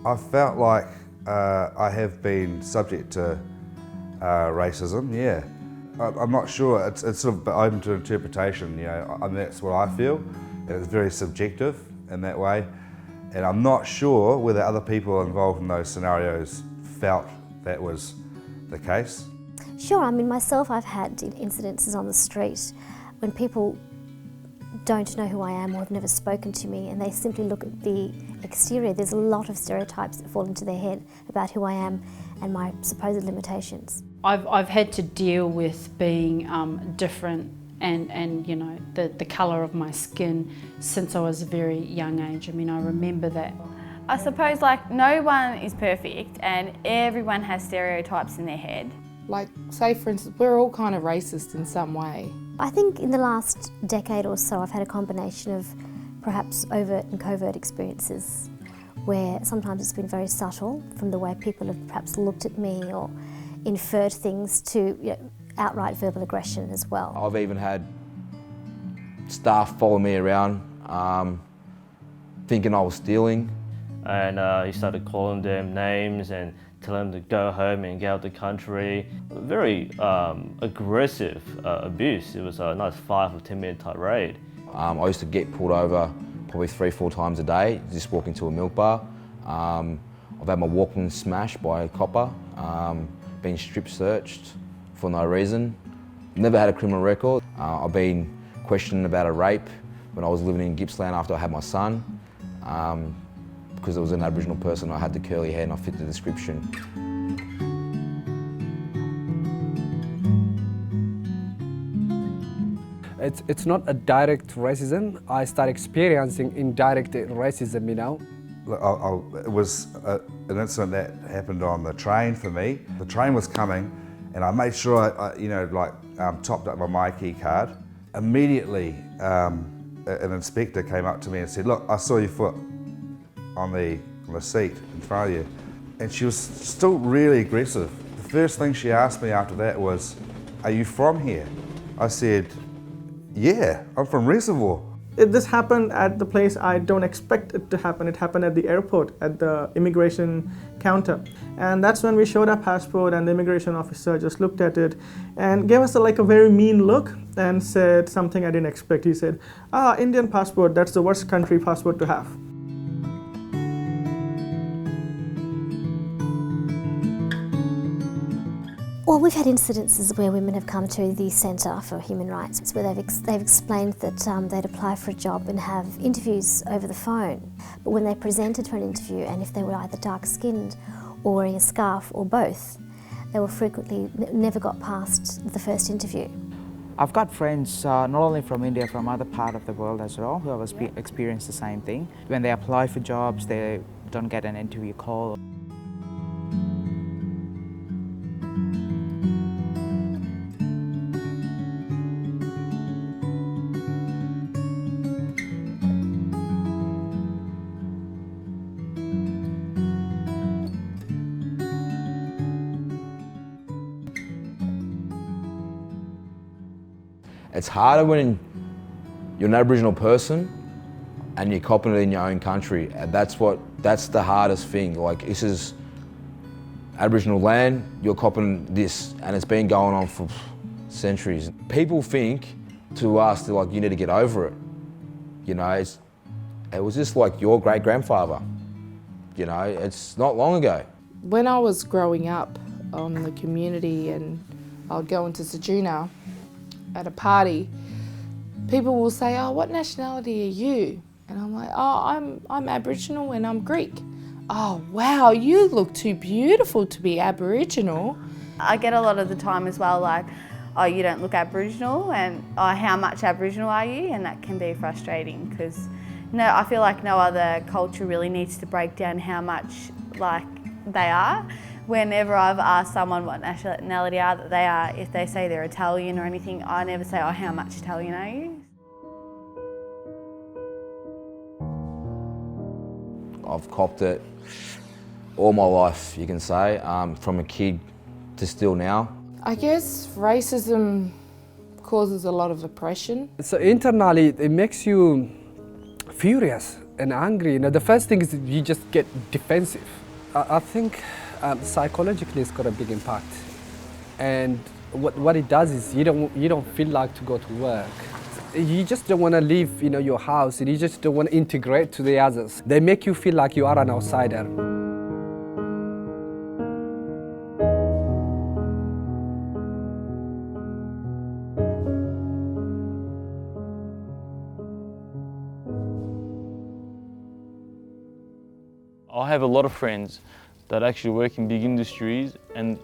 I felt like I have been subject to racism, yeah. I'm not sure, it's sort of open to interpretation, you know, and that's what I feel. It's very subjective in that way, and I'm not sure whether other people involved in those scenarios felt that was the case. Sure, I mean myself, I've had incidences on the street when people don't know who I am or have never spoken to me and they simply look at the exterior. There's a lot of stereotypes that fall into their head about who I am and my supposed limitations. I've had to deal with being different and you know, the colour of my skin since I was a very young age. I mean, I remember that. I suppose like no one is perfect and everyone has stereotypes in their head. Like, say for instance, we're all kind of racist in some way. I think in the last decade or so I've had a combination of perhaps overt and covert experiences where sometimes it's been very subtle from the way people have perhaps looked at me or inferred things to, you know, outright verbal aggression as well. I've even had staff follow me around thinking I was stealing. And he started calling them names and telling them to go home and get out of the country. Very aggressive abuse. It was a nice 5 or 10 minute tirade. I used to get pulled over probably 3-4 times a day, just walking to a milk bar. I've had my Walkman smashed by a copper, been strip searched for no reason. Never had a criminal record. I've been questioned about a rape when I was living in Gippsland after I had my son. Because it was an Aboriginal person, I had the curly hair and I fit the description. It's not a direct racism. I started experiencing indirect racism, you know. It was an incident that happened on the train for me. The train was coming and I made sure I topped up my MyKey card. Immediately, an inspector came up to me and said, "Look, I saw your foot on the seat in front of you." And she was still really aggressive. The first thing she asked me after that was, "Are you from here?" I said, "Yeah, I'm from Reservoir." This happened at the place I don't expect it to happen. It happened at the airport, at the immigration counter. And that's when we showed our passport and the immigration officer just looked at it and gave us a very mean look and said something I didn't expect. He said, "Indian passport, that's the worst country passport to have." Well, we've had incidences where women have come to the Centre for Human Rights where they've explained that they'd apply for a job and have interviews over the phone. But when they presented for an interview, and if they were either dark-skinned or wearing a scarf or both, they were frequently never got past the first interview. I've got friends not only from India, from other part of the world as well, who have experienced the same thing. When they apply for jobs, they don't get an interview call. It's harder when you're an Aboriginal person and you're copping it in your own country. And that's the hardest thing. Like, this is Aboriginal land, you're copping this, and it's been going on for centuries. People think to us, they're like, you need to get over it. You know, it was just like your great-grandfather. You know, it's not long ago. When I was growing up on the community and I would go into Sajuna at a party, people will say, "Oh, what nationality are you?" And I'm like, "Oh, I'm Aboriginal and I'm Greek." "Oh, wow, you look too beautiful to be Aboriginal." I get a lot of the time as well, like, "Oh, you don't look Aboriginal," and "Oh, how much Aboriginal are you?" And that can be frustrating because I feel like no other culture really needs to break down how much like they are. Whenever I've asked someone what nationality they are, if they say they're Italian or anything, I never say, "Oh, how much Italian are you?" I've copped it all my life, you can say, from a kid to still now. I guess racism causes a lot of oppression. So internally, it makes you furious. and angry, the first thing is you just get defensive. I think psychologically it's got a big impact. And what it does is you don't feel like to go to work. You just don't want to leave your house, and you just don't want to integrate to the others. They make you feel like you are an outsider. I have a lot of friends that actually work in big industries and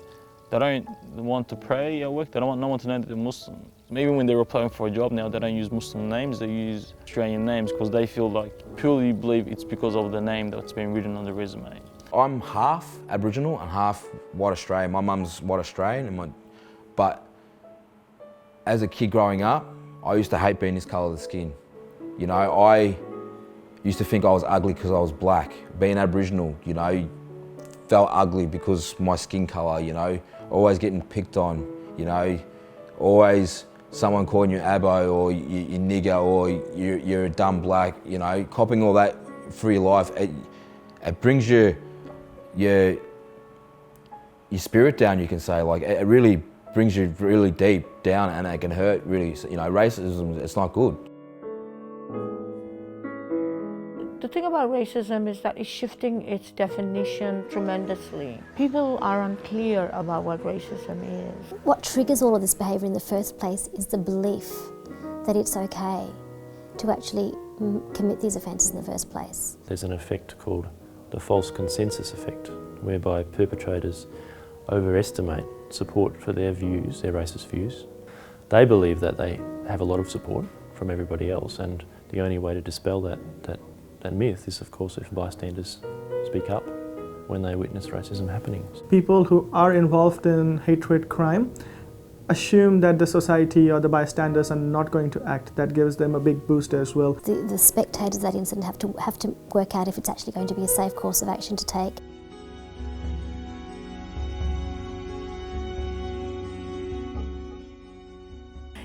they don't want to pray at work. They don't want no one to know that they're Muslim. Even when they're applying for a job now, they don't use Muslim names, they use Australian names because they feel like, purely believe it's because of the name that's been written on the resume. I'm half Aboriginal and half white Australian. My mum's white Australian, but as a kid growing up, I used to hate being this colour of the skin. I used to think I was ugly because I was black. Being Aboriginal, felt ugly because my skin colour, always getting picked on, always someone calling you Abo or you nigger or you're a dumb black, copping all that through your life. It brings your spirit down, you can say. Like, it really brings you really deep down, and it can hurt really. Racism, it's not good. The thing about racism is that it's shifting its definition tremendously. People are unclear about what racism is. What triggers all of this behaviour in the first place is the belief that it's okay to actually commit these offences in the first place. There's an effect called the false consensus effect, whereby perpetrators overestimate support for their views, their racist views. They believe that they have a lot of support from everybody else, and the only way to dispel that myth is, of course, if bystanders speak up when they witness racism happening. People who are involved in hate-rate crime assume that the society or the bystanders are not going to act. That gives them a big boost as well. The spectators of that incident have to work out if it's actually going to be a safe course of action to take.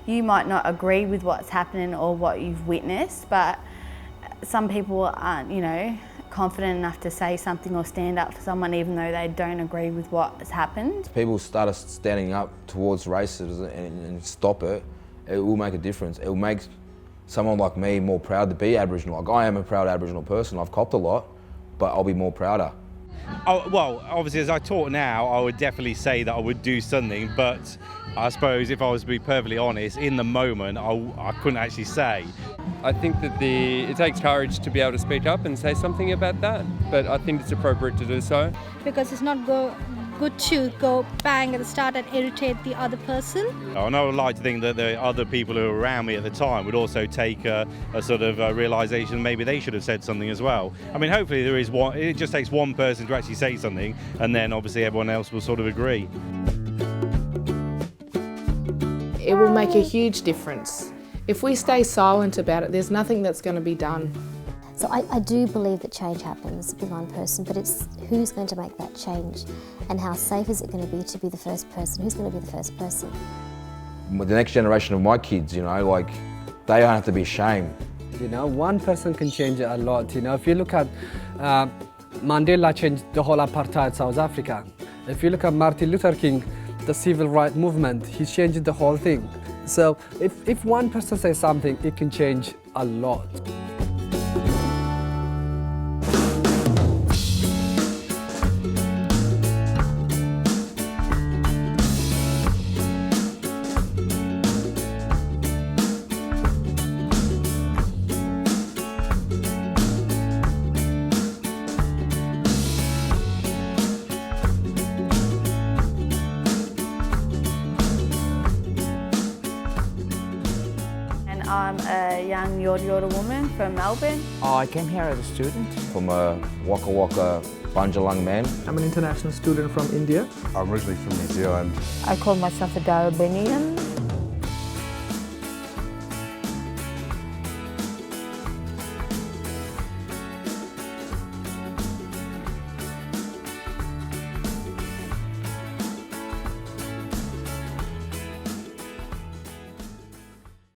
You might not agree with what's happening or what you've witnessed, but some people aren't, confident enough to say something or stand up for someone even though they don't agree with what has happened. People started standing up towards racism and stop it. It will make a difference. It will make someone like me more proud to be Aboriginal. Like, I am a proud Aboriginal person. I've copped a lot, but I'll be more prouder. Oh, well, obviously, as I talk now, I would definitely say that I would do something, but I suppose if I was to be perfectly honest, in the moment, I couldn't actually say. I think that it takes courage to be able to speak up and say something about that, but I think it's appropriate to do so. Because it's not good to go bang at the start and irritate the other person. And I would like to think that the other people who were around me at the time would also take a sort of realisation maybe they should have said something as well. I mean, hopefully there is one, it just takes one person to actually say something, and then obviously everyone else will sort of agree. It will make a huge difference. If we stay silent about it, there's nothing that's going to be done. So I do believe that change happens with one person, but it's who's going to make that change and how safe is it going to be the first person? Who's going to be the first person? The next generation of my kids, they don't have to be ashamed. One person can change a lot. If you look at Mandela changed the whole apartheid South Africa. If you look at Martin Luther King, the civil rights movement, he changed the whole thing. So if one person says something, it can change a lot. I'm a young Yorta Yorta woman from Melbourne. I came here as a student. From a Waka Waka Bunjalung man. I'm an international student from India. I'm originally from New Zealand. I call myself a Darabinian.